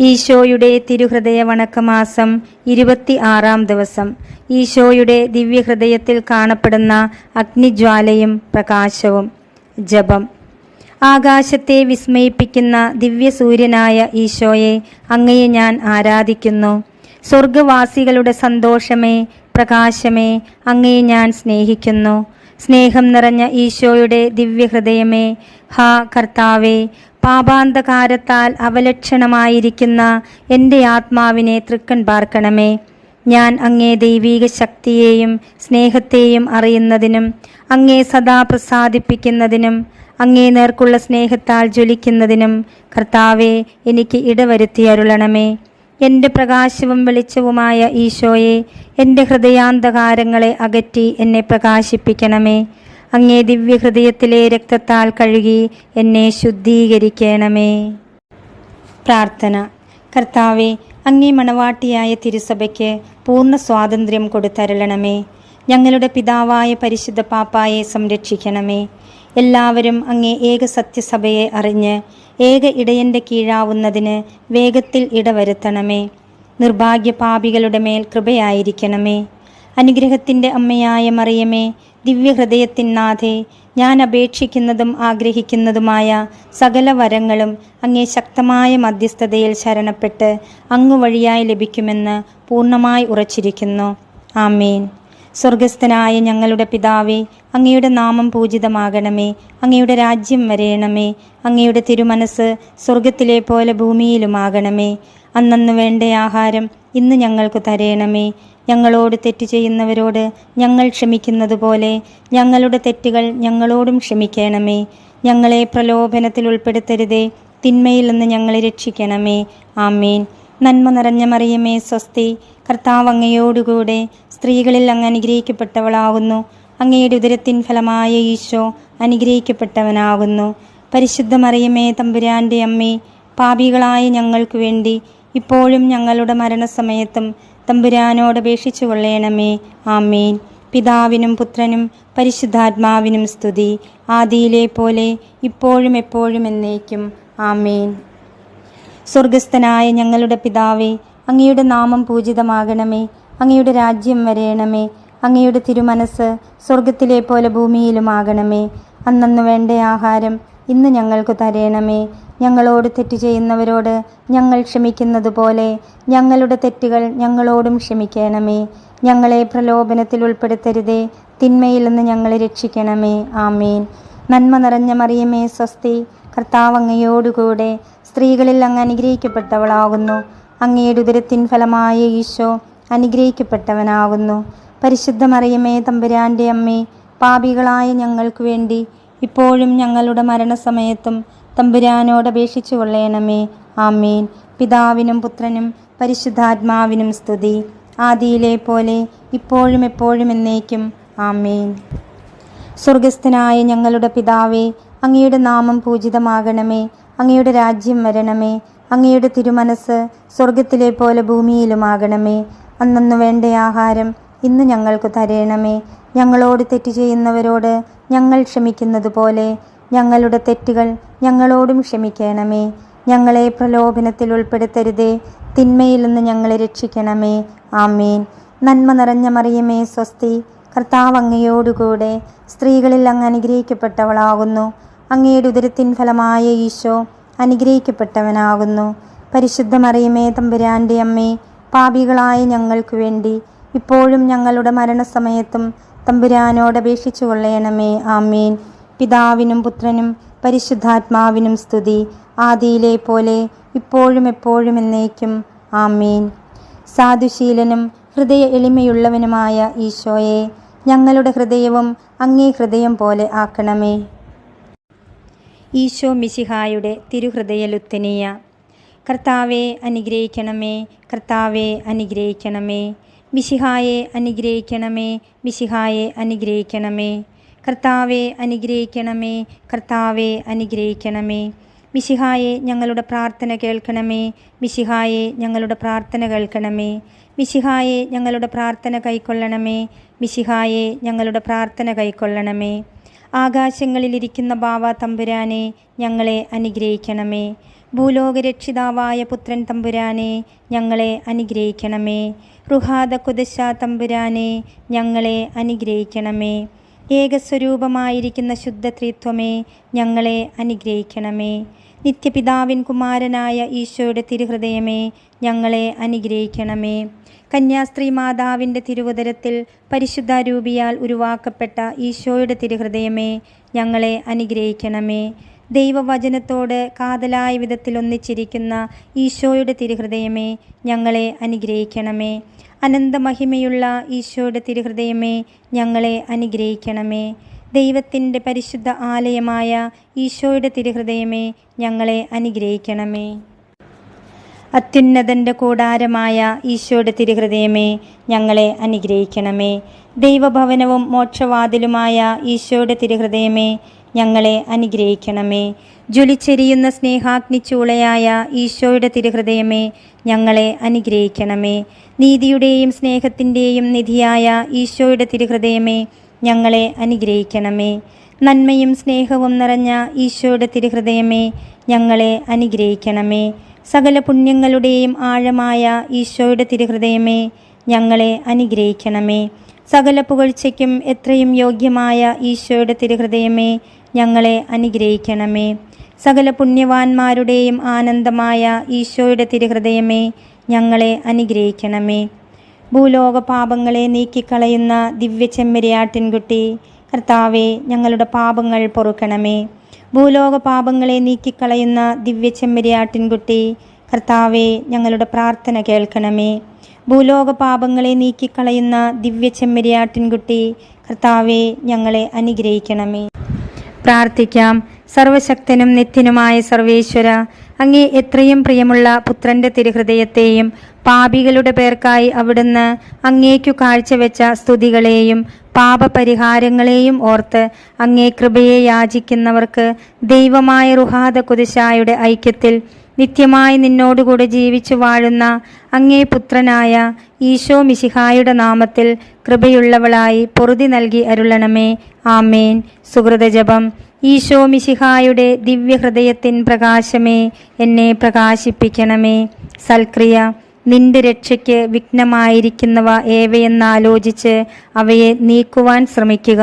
ഈശോയുടെ തിരുഹൃദയ വണക്കമാസം 26-ാം ദിവസം. ഈശോയുടെ ദിവ്യഹൃദയത്തിൽ കാണപ്പെടുന്ന അഗ്നിജ്വാലയും പ്രകാശവും. ജപം. ആകാശത്തെ വിസ്മയിപ്പിക്കുന്ന ദിവ്യസൂര്യനായ ഈശോയെ, അങ്ങയെ ഞാൻ ആരാധിക്കുന്നു. സ്വർഗവാസികളുടെ സന്തോഷമേ, പ്രകാശമേ, അങ്ങയെ ഞാൻ സ്നേഹിക്കുന്നു. സ്നേഹം നിറഞ്ഞ ഈശോയുടെ ദിവ്യഹൃദയമേ, ഹാ കർത്താവേ, പാപാന്തകാരത്താൽ അവലക്ഷണമായിരിക്കുന്ന എൻ്റെ ആത്മാവിനെ തൃക്കൺ പാർക്കണമേ. ഞാൻ അങ്ങേ ദൈവീക ശക്തിയെയും സ്നേഹത്തെയും അറിയുന്നതിനും അങ്ങേ സദാ പ്രസാദിപ്പിക്കുന്നതിനും അങ്ങേ നേർക്കുള്ള സ്നേഹത്താൽ ജ്വലിക്കുന്നതിനും കർത്താവെ, എനിക്ക് ഇടവരുത്തി അരുളണമേ. എൻ്റെ പ്രകാശവും വെളിച്ചവുമായ ഈശോയെ, എൻ്റെ ഹൃദയാന്ധകാരങ്ങളെ അകറ്റി എന്നെ പ്രകാശിപ്പിക്കണമേ. അങ്ങേ ദിവ്യഹൃദയത്തിലെ രക്തത്താൽ കഴുകി എന്നെ ശുദ്ധീകരിക്കണമേ. പ്രാർത്ഥന. കർത്താവെ, അങ്ങേ മണവാട്ടിയായ തിരുസഭയ്ക്ക് പൂർണ്ണ സ്വാതന്ത്ര്യം കൊടുത്തരുളണമേ. ഞങ്ങളുടെ പിതാവായ പരിശുദ്ധ പാപ്പായെ സംരക്ഷിക്കണമേ. എല്ലാവരും അങ്ങേ ഏക സത്യസഭയെ അറിഞ്ഞ് ഏക ഇടയൻ്റെ കീഴാവുന്നതിന് വേഗത്തിൽ ഇടവരുത്തണമേ. നിർഭാഗ്യ പാപികളുടെ മേൽ കൃപയായിരിക്കണമേ. അനുഗ്രഹത്തിൻ്റെ അമ്മയായ മറിയമേ, ദിവ്യഹൃദയത്തിനാഥേ, ഞാൻ അപേക്ഷിക്കുന്നതും ആഗ്രഹിക്കുന്നതുമായ സകല വരങ്ങളും അങ്ങേ ശക്തമായ മധ്യസ്ഥതയിൽ ശരണപ്പെട്ട് അങ്ങു വഴിയായി ലഭിക്കുമെന്ന് പൂർണ്ണമായി ഉറച്ചിരിക്കുന്നു. ആമേൻ. സ്വർഗസ്ഥനായ ഞങ്ങളുടെ പിതാവേ, അങ്ങയുടെ നാമം പൂജിതമാകണമേ. അങ്ങയുടെ രാജ്യം വരയണമേ. അങ്ങയുടെ തിരുമനസ് സ്വർഗത്തിലെ പോലെ ഭൂമിയിലുമാകണമേ. അന്നന്ന് വേണ്ട ആഹാരം ഇന്ന് ഞങ്ങൾക്ക് തരയണമേ. ഞങ്ങളോട് തെറ്റ് ചെയ്യുന്നവരോട് ഞങ്ങൾ ക്ഷമിക്കുന്നത് പോലെ ഞങ്ങളുടെ തെറ്റുകൾ ഞങ്ങളോടും ക്ഷമിക്കണമേ. ഞങ്ങളെ പ്രലോഭനത്തിൽ ഉൾപ്പെടുത്തരുതേ, തിന്മയിൽ നിന്ന് ഞങ്ങളെ രക്ഷിക്കണമേ. ആമേൻ. നന്മ നിറഞ്ഞ മറിയമേ, സ്വസ്തി. കർത്താവ് അങ്ങയോടുകൂടെ സ്ത്രീകളിൽ അങ്ങ് അനുഗ്രഹിക്കപ്പെട്ടവളാകുന്നു. അങ്ങയുടെ ഉദരത്തിൻ ഫലമായ ഈശോ അനുഗ്രഹിക്കപ്പെട്ടവനാകുന്നു. പരിശുദ്ധ മറിയമേ, തമ്പുരാൻ്റെ അമ്മേ, പാപികളായ ഞങ്ങൾക്ക് വേണ്ടി ഇപ്പോഴും ഞങ്ങളുടെ മരണസമയത്തും തമ്പുരാനോട് അപേക്ഷിച്ചു കൊള്ളണമേ. ആമേൻ. പിതാവിനും പുത്രനും പരിശുദ്ധാത്മാവിനും സ്തുതി, ആദിയിലെ പോലെ ഇപ്പോഴും എപ്പോഴും എന്നേക്കും. ആമേൻ. സ്വർഗസ്ഥനായ ഞങ്ങളുടെ പിതാവേ, അങ്ങയുടെ നാമം പൂജിതമാകണമേ. അങ്ങയുടെ രാജ്യം വരയണമേ. അങ്ങയുടെ തിരുമനസ് സ്വർഗത്തിലെ പോലെ ഭൂമിയിലുമാകണമേ. അന്നന്ന് വേണ്ട ആഹാരം ഇന്ന് ഞങ്ങൾക്ക് തരയണമേ. ഞങ്ങളോട് തെറ്റ് ചെയ്യുന്നവരോട് ഞങ്ങൾ ക്ഷമിക്കുന്നത് പോലെ ഞങ്ങളുടെ തെറ്റുകൾ ഞങ്ങളോടും ക്ഷമിക്കണമേ. ഞങ്ങളെ പ്രലോഭനത്തിൽ ഉൾപ്പെടുത്തരുതേ, തിന്മയിൽ നിന്ന് ഞങ്ങളെ രക്ഷിക്കണമേ. ആമേൻ. നന്മ നിറഞ്ഞ മറിയമേ, സ്വസ്തി. കർത്താവ് അങ്ങയോടുകൂടെ സ്ത്രീകളിൽ അങ്ങ് അനുഗ്രഹിക്കപ്പെട്ടവളാകുന്നു. അങ്ങയുടെ ഉദരത്തിൻ ഫലമായ ഈശോ അനുഗ്രഹിക്കപ്പെട്ടവനാകുന്നു. പരിശുദ്ധ മറിയമേ, തമ്പുരാൻ്റെ അമ്മേ, പാപികളായ ഞങ്ങൾക്ക് വേണ്ടി ഇപ്പോഴും ഞങ്ങളുടെ മരണസമയത്തും തമ്പുരാനോട് അപേക്ഷിച്ചു കൊള്ളണമേ. ആമേൻ. പിതാവിനും പുത്രനും പരിശുദ്ധാത്മാവിനും സ്തുതി, ആദിയിലെ പോലെ ഇപ്പോഴും എപ്പോഴും എന്നേക്കും. ആമേൻ. സ്വർഗസ്ഥനായ ഞങ്ങളുടെ പിതാവേ, അങ്ങയുടെ നാമം പൂജിതമാകണമേ. അങ്ങയുടെ രാജ്യം വരണമേ. അങ്ങയുടെ തിരുമനസ് സ്വർഗത്തിലെ പോലെ ഭൂമിയിലുമാകണമേ. അന്നന്ന് വേണ്ട ആഹാരം ഇന്ന് ഞങ്ങൾക്ക് തരയണമേ. ഞങ്ങളോട് തെറ്റ് ചെയ്യുന്നവരോട് ഞങ്ങൾ ക്ഷമിക്കുന്നത് പോലെ ഞങ്ങളുടെ തെറ്റുകൾ ഞങ്ങളോടും ക്ഷമിക്കണമേ. ഞങ്ങളെ പ്രലോഭനത്തിൽ ഉൾപ്പെടുത്തരുതേ, തിന്മയിൽ നിന്ന് ഞങ്ങളെ രക്ഷിക്കണമേ. ആമേൻ. നന്മ നിറഞ്ഞ മറിയമേ, സ്വസ്തി. കർത്താവ് അങ്ങയോടുകൂടെ സ്ത്രീകളിൽ അങ്ങ് അനുഗ്രഹിക്കപ്പെട്ടവളാകുന്നു. അങ്ങയുടെ ഉദരത്തിൻ ഫലമായ ഈശോ അനുഗ്രഹിക്കപ്പെട്ടവനാകുന്നു. പരിശുദ്ധ മറിയമേ, തമ്പുരാൻ്റെ അമ്മേ, പാപികളായ ഞങ്ങൾക്ക് വേണ്ടി ഇപ്പോഴും ഞങ്ങളുടെ മരണസമയത്തും തമ്പുരാനോട് അപേക്ഷിച്ചു കൊള്ളണമേ. ആമേൻ. പിതാവിനും പുത്രനും പരിശുദ്ധാത്മാവിനും സ്തുതി, ആദിയിലെ പോലെ ഇപ്പോഴും എപ്പോഴും എന്നേക്കും. ആമേൻ. സാധുശീലനും ഹൃദയ എളിമയുള്ളവനുമായ ഈശോയെ, ഞങ്ങളുടെ ഹൃദയവും അങ്ങേ ഹൃദയം പോലെ ആക്കണമേ. ഈശോ മിശിഹായുടെ തിരുഹൃദയ ലുത്തനിയ. കർത്താവെ അനുഗ്രഹിക്കണമേ. കർത്താവെ അനുഗ്രഹിക്കണമേ. മിശിഹായെ അനുഗ്രഹിക്കണമേ. മിശിഹായെ അനുഗ്രഹിക്കണമേ. കർത്താവെ അനുഗ്രഹിക്കണമേ. കർത്താവെ അനുഗ്രഹിക്കണമേ. മിശിഹായെ ഞങ്ങളുടെ പ്രാർത്ഥന കേൾക്കണമേ. മിശിഹായെ ഞങ്ങളുടെ പ്രാർത്ഥന കേൾക്കണമേ. മിശിഹായെ ഞങ്ങളുടെ പ്രാർത്ഥന കൈക്കൊള്ളണമേ. മിശിഹായെ ഞങ്ങളുടെ പ്രാർത്ഥന കൈക്കൊള്ളണമേ. ആകാശങ്ങളിലിരിക്കുന്ന ബാവ തമ്പുരാനെ, ഞങ്ങളെ അനുഗ്രഹിക്കണമേ. ഭൂലോകരക്ഷിതാവായ പുത്രൻ തമ്പുരാനെ, ഞങ്ങളെ അനുഗ്രഹിക്കണമേ. റുഹാദ കുദശ തമ്പുരാനെ, ഞങ്ങളെ അനുഗ്രഹിക്കണമേ. ഏകസ്വരൂപമായിരിക്കുന്ന ശുദ്ധത്രിത്വമേ, ഞങ്ങളെ അനുഗ്രഹിക്കണമേ. നിത്യപിതാവിൻ കുമാരനായ ഈശോയുടെ തിരുഹൃദയമേ, ഞങ്ങളെ അനുഗ്രഹിക്കണമേ. കന്യാസ്ത്രീ മാതാവിൻ്റെ തിരുവുദരത്തിൽ പരിശുദ്ധാരൂപിയാൽ ഉരുവാക്കപ്പെട്ട ഈശോയുടെ തിരുഹൃദയമേ, ഞങ്ങളെ അനുഗ്രഹിക്കണമേ. ദൈവവചനത്തോട് കാതലായ വിധത്തിൽ ഒന്നിച്ചിരിക്കുന്ന ഈശോയുടെ തിരുഹൃദയമേ, ഞങ്ങളെ അനുഗ്രഹിക്കണമേ. അനന്തമഹിമയുള്ള ഈശോയുടെ തിരുഹൃദയമേ, ഞങ്ങളെ അനുഗ്രഹിക്കണമേ. ദൈവത്തിൻ്റെ പരിശുദ്ധ ആലയമായ ഈശോയുടെ തിരുഹൃദയമേ, ഞങ്ങളെ അനുഗ്രഹിക്കണമേ. അത്യുന്നതൻ്റെ കൂടാരമായ ഈശോയുടെ തിരുഹൃദയമേ, ഞങ്ങളെ അനുഗ്രഹിക്കണമേ. ദൈവഭവനവും മോക്ഷവാതിലുമായ ഈശോയുടെ തിരുഹൃദയമേ, ഞങ്ങളെ അനുഗ്രഹിക്കണമേ. ജ്വലിച്ചെരിയുന്ന സ്നേഹാഗ്നിച്ചൂളയായ ഈശോയുടെ തിരുഹൃദയമേ, ഞങ്ങളെ അനുഗ്രഹിക്കണമേ. നീതിയുടെയും സ്നേഹത്തിൻ്റെയും നിധിയായ ഈശോയുടെ തിരുഹൃദയമേ, ഞങ്ങളെ അനുഗ്രഹിക്കണമേ. നന്മയും സ്നേഹവും നിറഞ്ഞ ഈശോയുടെ തിരുഹൃദയമേ, ഞങ്ങളെ അനുഗ്രഹിക്കണമേ. സകല പുണ്യങ്ങളുടെയും ആഴമായ ഈശോയുടെ തിരുഹൃദയമേ, ഞങ്ങളെ അനുഗ്രഹിക്കണമേ. സകല പുകഴ്ചയ്ക്കും എത്രയും യോഗ്യമായ ഈശോയുടെ തിരുഹൃദയമേ, ഞങ്ങളെ അനുഗ്രഹിക്കണമേ. സകല പുണ്യവാന്മാരുടെയും ആനന്ദമായ ഈശോയുടെ തിരുഹൃദയമേ, ഞങ്ങളെ അനുഗ്രഹിക്കണമേ. ഭൂലോക പാപങ്ങളെ നീക്കിക്കളയുന്ന ദിവ്യ ചെമ്മരിയാട്ടിൻകുട്ടി, കർത്താവെ, ഞങ്ങളുടെ പാപങ്ങൾ പൊറുക്കണമേ. ഭൂലോക പാപങ്ങളെ നീക്കിക്കളയുന്ന ദിവ്യ ചെമ്മരിയാട്ടിൻകുട്ടി, കർത്താവെ, ഞങ്ങളുടെ പ്രാർത്ഥന കേൾക്കണമേ. ഭൂലോക പാപങ്ങളെ നീക്കിക്കളയുന്ന ദിവ്യ ചെമ്മരിയാട്ടിൻകുട്ടി, കർത്താവെ, ഞങ്ങളെ അനുഗ്രഹിക്കണമേ. പ്രാർത്ഥിക്കാം. സർവശക്തനും നിത്യനുമായ സർവേശ്വര, അങ്ങേ എത്രയും പ്രിയമുള്ള പുത്രൻ്റെ തിരുഹൃദയത്തെയും പാപികളുടെ പേർക്കായി അവിടുന്ന് അങ്ങേക്കു കാഴ്ചവെച്ച സ്തുതികളെയും പാപപരിഹാരങ്ങളെയും ഓർത്ത് അങ്ങേ കൃപയെ യാചിക്കുന്നവർക്ക് ദൈവമായ റുഹാദ കുദശായുടെ ഐക്യത്തിൽ നിത്യമായി നിന്നോടുകൂടെ ജീവിച്ചു വാഴുന്ന അങ്ങേ പുത്രനായ ഈശോ മിശിഹായുടെ നാമത്തിൽ കൃപയുള്ളവളായി പൊറുതി നൽകി അരുളണമേ. ആമേൻ. സുഹൃതജപം. ഈശോ മിശിഹായുടെ ദിവ്യഹൃദയത്തിൻ പ്രകാശമേ, എന്നെ പ്രകാശിപ്പിക്കണമേ. സൽക്രിയ. നിന്റെ രക്ഷയ്ക്ക് വിഘ്നമായിരിക്കുന്നവ ഏവയെന്നാലോചിച്ച് അവയെ നീക്കുവാൻ ശ്രമിക്കുക.